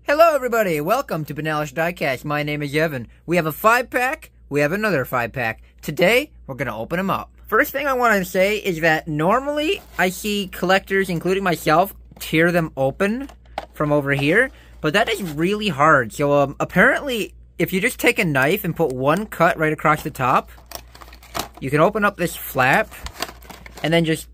Hello everybody, welcome to Banalish Diecast. My name is Evan. We have a 5-pack, we have another 5-pack. Today, we're going to open them up. First thing I want to say is that normally I see collectors, including myself, tear them open from over here, but that is really hard. So apparently, if you just take a knife and put one cut right across the top, you can open up this flap, and then just...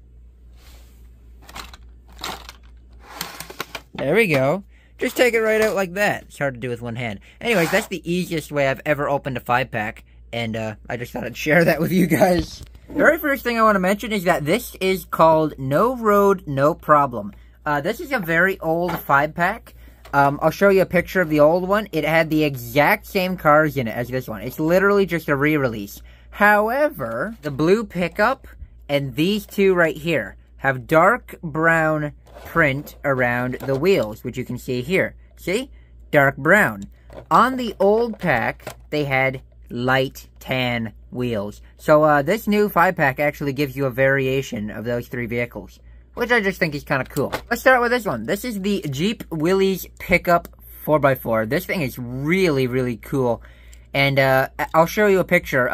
There we go. Just take it right out like that. It's hard to do with one hand. Anyways, that's the easiest way I've ever opened a 5-pack, and I just thought I'd share that with you guys. The very first thing I want to mention is that this is called No Road, No Problem. This is a very old 5-pack. I'll show you a picture of the old one. It had the exact same cars in it as this one. It's literally just a re-release. However, the blue pickup and these two right here have dark brown print around the wheels, which you can see here. See? Dark brown. On the old pack, they had light tan wheels. So this new 5-pack actually gives you a variation of those three vehicles, which I just think is kind of cool. Let's start with this one. This is the Jeep Willys Pickup 4x4. This thing is really, really cool. And I'll show you a picture,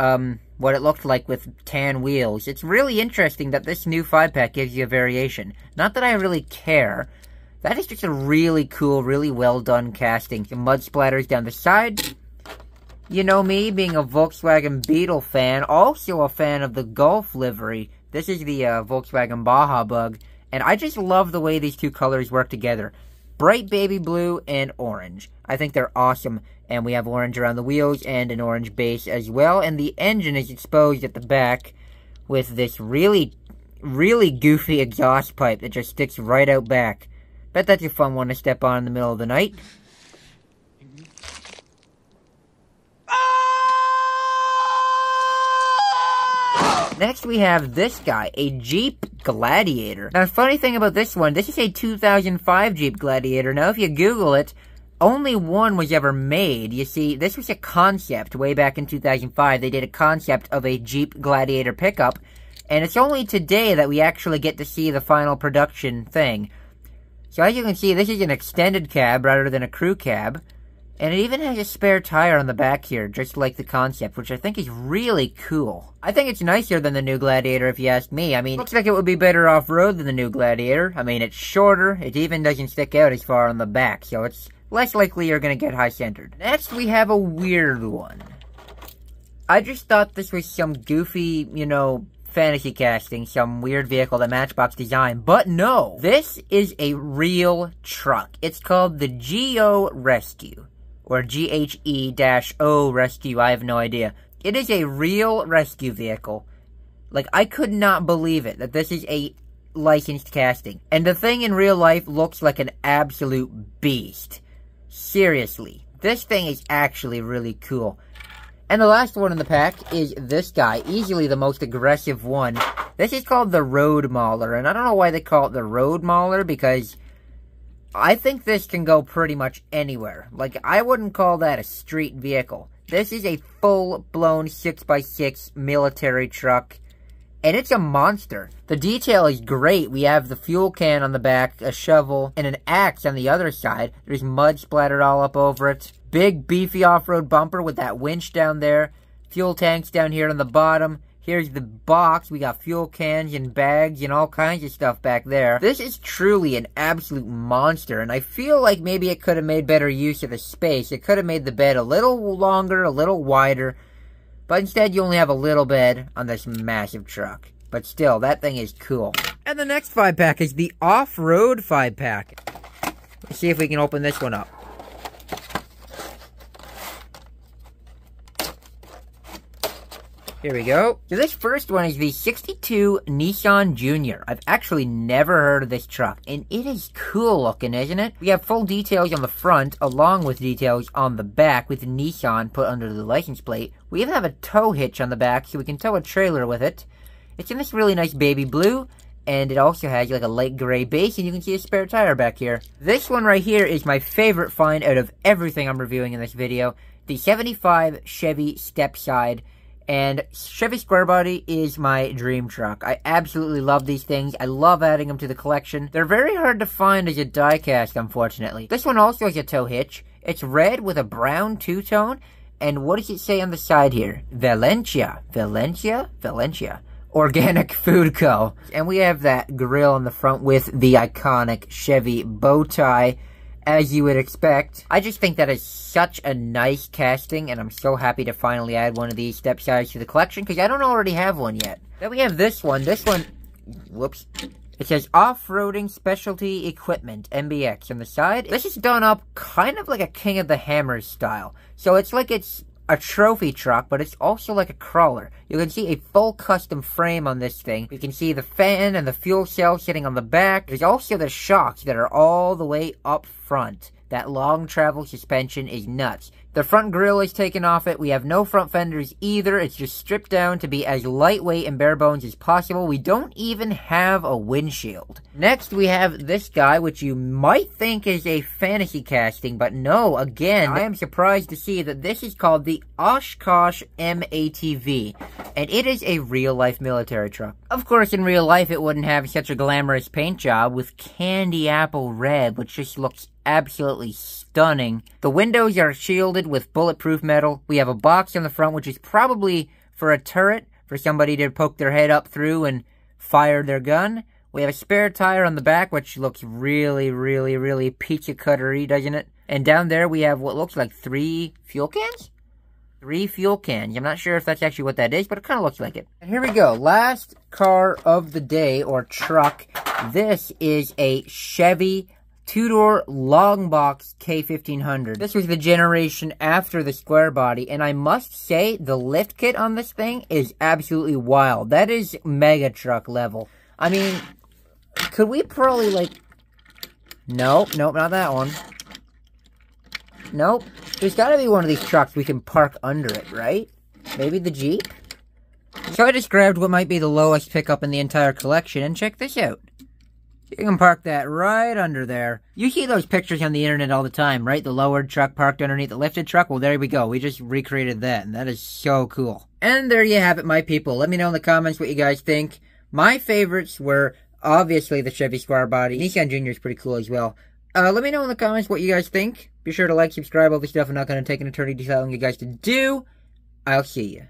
what it looked like with tan wheels. It's really interesting that this new 5-pack gives you a variation. Not that I really care. That is just a really cool, really well done casting. Some mud splatters down the side. You know me, being a Volkswagen Beetle fan, also a fan of the Golf livery. This is the Volkswagen Baja Bug. And I just love the way these two colors work together. Bright baby blue and orange. I think they're awesome. And we have orange around the wheels and an orange base as well. And the engine is exposed at the back with this really, really goofy exhaust pipe that just sticks right out back. Bet that's a fun one to step on in the middle of the night. Next, we have this guy, a Jeep Gladiator. Now, the funny thing about this one, this is a 2005 Jeep Gladiator. Now, if you Google it, only one was ever made. You see, this was a concept way back in 2005. They did a concept of a Jeep Gladiator pickup, and it's only today that we actually get to see the final production thing. So, as you can see, this is an extended cab rather than a crew cab. And it even has a spare tire on the back here, just like the concept, which I think is really cool. I think it's nicer than the new Gladiator, if you ask me. I mean, looks like it would be better off-road than the new Gladiator. I mean, it's shorter. It even doesn't stick out as far on the back, so it's less likely you're going to get high-centered. Next, we have a weird one. I just thought this was some goofy, you know, fantasy casting, some weird vehicle that Matchbox designed. But no, this is a real truck. It's called the GO Rescue. Or GHE-O Rescue, I have no idea. It is a real rescue vehicle. Like, I could not believe it, that this is a licensed casting. And the thing in real life looks like an absolute beast. Seriously. This thing is actually really cool. And the last one in the pack is this guy, easily the most aggressive one. This is called the Road Mauler, and I don't know why they call it the Road Mauler, because I think this can go pretty much anywhere. Like, I wouldn't call that a street vehicle. This is a full-blown 6x6 military truck, and it's a monster. The detail is great. We have the fuel can on the back, a shovel, and an axe on the other side. There's mud splattered all up over it. Big, beefy off-road bumper with that winch down there. Fuel tanks down here on the bottom. Here's the box. We got fuel cans and bags and all kinds of stuff back there. This is truly an absolute monster, and I feel like maybe it could have made better use of the space. It could have made the bed a little longer, a little wider, but instead you only have a little bed on this massive truck. But still, that thing is cool. And the next 5-pack is the Off-Road 5-pack. Let's see if we can open this one up. Here we go. So this first one is the 62 Nissan Junior. I've actually never heard of this truck, and it is cool looking, isn't it? We have full details on the front, along with details on the back with Nissan put under the license plate. We even have a tow hitch on the back, so we can tow a trailer with it. It's in this really nice baby blue, and it also has like a light gray base, and you can see a spare tire back here. This one right here is my favorite find out of everything I'm reviewing in this video. The 75 Chevy Stepside. And Chevy Square Body is my dream truck. I absolutely love these things. I love adding them to the collection. They're very hard to find as a die-cast, unfortunately. This one also has a tow hitch. It's red with a brown two-tone. And what does it say on the side here? Valencia. Organic Food Co. And we have that grille on the front with the iconic Chevy bow tie, as you would expect. I just think that is such a nice casting, and I'm so happy to finally add one of these step sides to the collection, because I don't already have one yet. Then we have this one. This one, whoops. It says Off-Roading Specialty Equipment, MBX, on the side. This is done up kind of like a King of the Hammers style. So it's like it's a trophy truck, but it's also like a crawler. You can see a full custom frame on this thing. You can see the fan and the fuel cell sitting on the back. There's also the shocks that are all the way up front. That long travel suspension is nuts. The front grille is taken off it. We have no front fenders either. It's just stripped down to be as lightweight and bare bones as possible. We don't even have a windshield. Next, we have this guy, which you might think is a fantasy casting, but no, again, I am surprised to see that this is called the Oshkosh MATV, and it is a real-life military truck. Of course, in real life, it wouldn't have such a glamorous paint job with candy apple red, which just looks absolutely stunning. The windows are shielded with bulletproof metal. We have a box on the front, which is probably for a turret, for somebody to poke their head up through and fire their gun. We have a spare tire on the back, which looks really, really, really pizza cutter-y, doesn't it? And down there, we have what looks like 3 fuel cans? 3 fuel cans. I'm not sure if that's actually what that is, but it kind of looks like it. And here we go. Last car of the day, or truck. This is a Chevy 2-door long box K1500. This was the generation after the square body, and I must say the lift kit on this thing is absolutely wild. That is mega truck level. I mean, could we probably like... Nope, not that one. Nope. There's gotta be one of these trucks we can park under it, right? Maybe the Jeep? So I just grabbed what might be the lowest pickup in the entire collection, and check this out. You can park that right under there. You see those pictures on the internet all the time, right? The lowered truck parked underneath the lifted truck. Well, there we go. We just recreated that, and that is so cool. And there you have it, my people. Let me know in the comments what you guys think. My favorites were obviously the Chevy Square Body. Nissan Jr. is pretty cool as well. Let me know in the comments what you guys think. Be sure to like, subscribe, all this stuff. I'm not going to take an eternity to tell you guys to do. I'll see you.